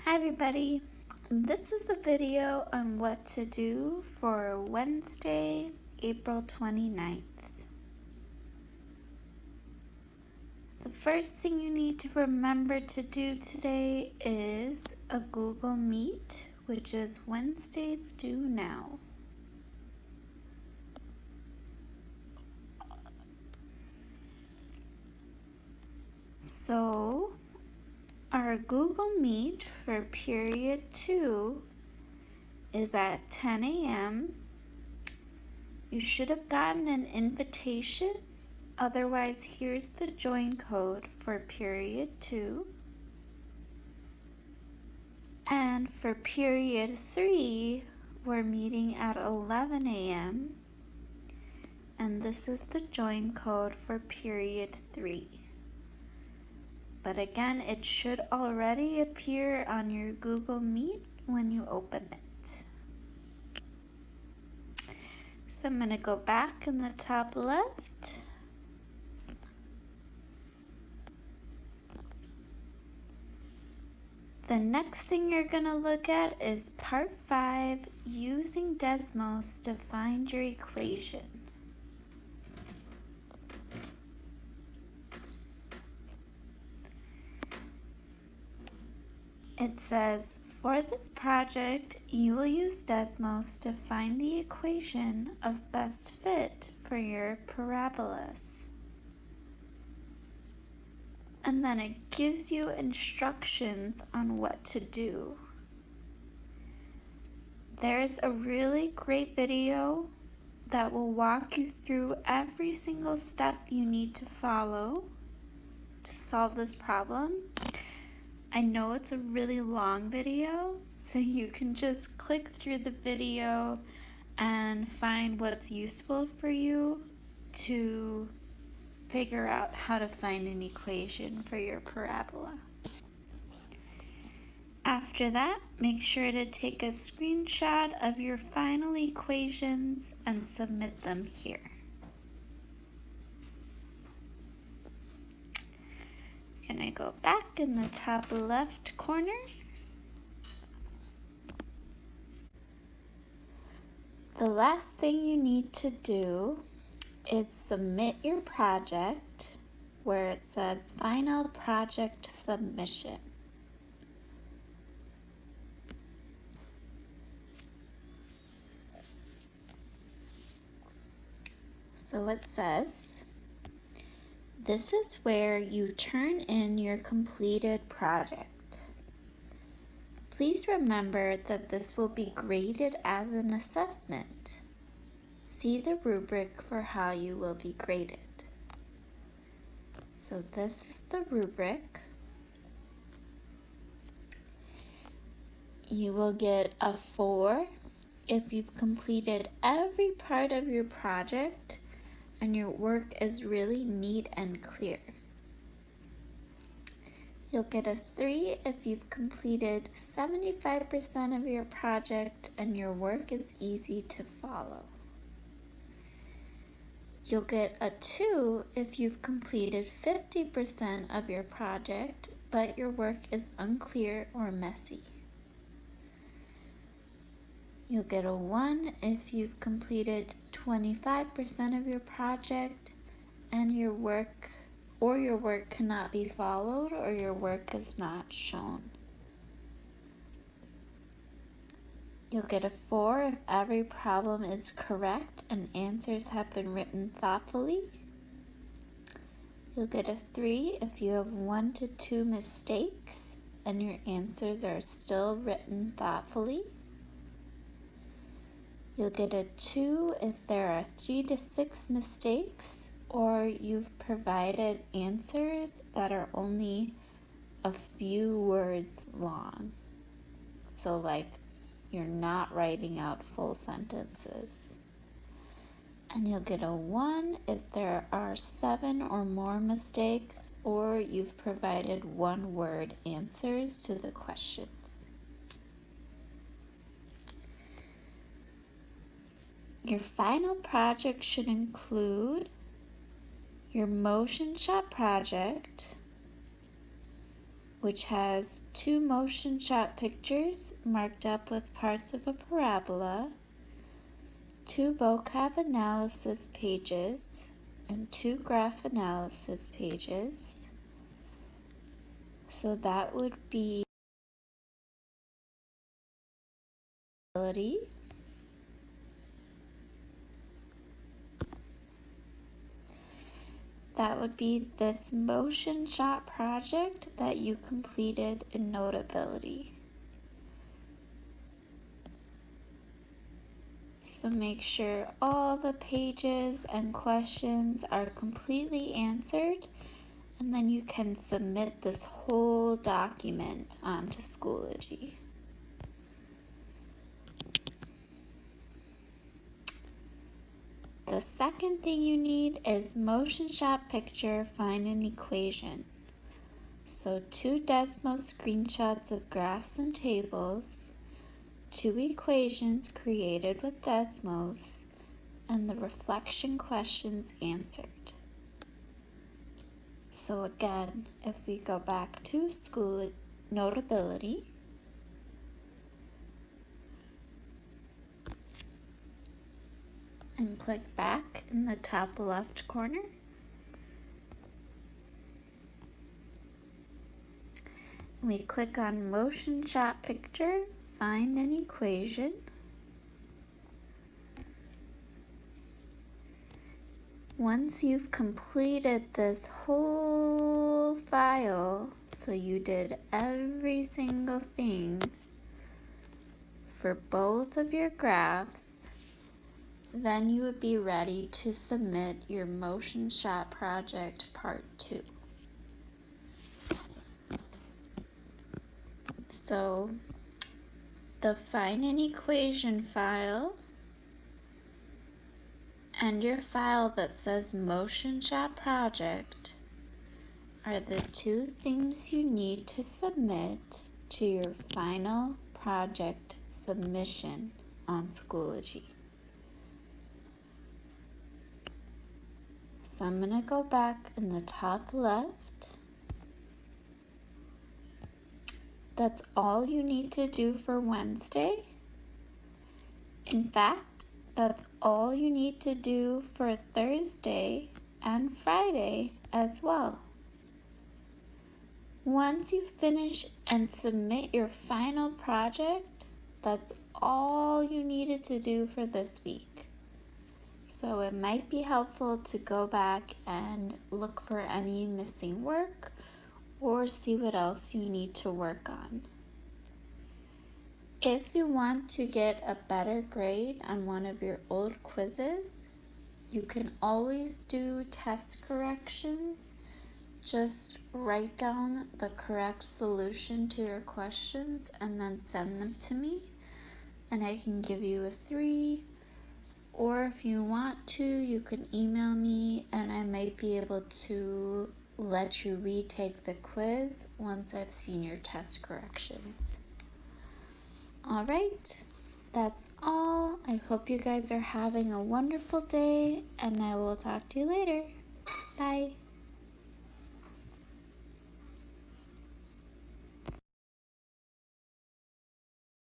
Hi everybody, this is a video on what to do for Wednesday, April 29th. The first thing you need to remember to do today is a Google Meet, which is Wednesday's due now. So, our Google Meet for period 2 is at 10 a.m. You should have gotten an invitation. Otherwise, here's the join code for period 2. And for period 3, we're meeting at 11 a.m. And this is the join code for period 3. But again, it should already appear on your Google Meet when you open it. So I'm going to go back in the top left. The next thing you're going to look at is part 5, using Desmos to find your equation. It says, for this project, you will use Desmos to find the equation of best fit for your parabolas. And then it gives you instructions on what to do. There's a really great video that will walk you through every single step you need to follow to solve this problem. I know it's a really long video, so you can just click through the video and find what's useful for you to figure out how to find an equation for your parabola. After that, make sure to take a screenshot of your final equations and submit them here. I'm gonna go back in the top left corner. The last thing you need to do is submit your project where it says Final Project Submission. So it says, this is where you turn in your completed project. Please remember that this will be graded as an assessment. See the rubric for how you will be graded. So this is the rubric. You will get a 4 if you've completed every part of your project and your work is really neat and clear. You'll get a 3 if you've completed 75% of your project and your work is easy to follow. You'll get a 2 if you've completed 50% of your project, but your work is unclear or messy. You'll get a 1 if you've completed 25% of your project and your work cannot be followed or your work is not shown. You'll get a 4 if every problem is correct and answers have been written thoughtfully. You'll get a 3 if you have 1 to 2 mistakes and your answers are still written thoughtfully. You'll get a 2 if there are 3 to 6 mistakes or you've provided answers that are only a few words long. So like you're not writing out full sentences. And you'll get a 1 if there are 7 or more mistakes or you've provided 1-word answers to the questions. Your final project should include your motion shot project which has 2 motion shot pictures marked up with parts of a parabola, 2 vocab analysis pages, and 2 graph analysis pages. So that would be ability. That would be this motion shot project that you completed in Notability. So make sure all the pages and questions are completely answered, and then you can submit this whole document onto Schoology. The second thing you need is motion shot picture, find an equation. So 2 Desmos screenshots of graphs and tables, 2 equations created with Desmos, and the reflection questions answered. So again, if we go back to School Notability, and click back in the top left corner, and we click on motion shot picture, find an equation. Once you've completed this whole file, so you did every single thing for both of your graphs, then you would be ready to submit your motion shot project part 2. So the find an equation file and your file that says motion shot project are the 2 things you need to submit to your final project submission on Schoology. So I'm going to go back in the top left. That's all you need to do for Wednesday. In fact, that's all you need to do for Thursday and Friday as well. Once you finish and submit your final project, that's all you needed to do for this week. So it might be helpful to go back and look for any missing work or see what else you need to work on. If you want to get a better grade on one of your old quizzes, you can always do test corrections. Just write down the correct solution to your questions and then send them to me, and I can give you a 3. Or if you want to, you can email me and I might be able to let you retake the quiz once I've seen your test corrections. All right, that's all. I hope you guys are having a wonderful day, and I will talk to you later. Bye.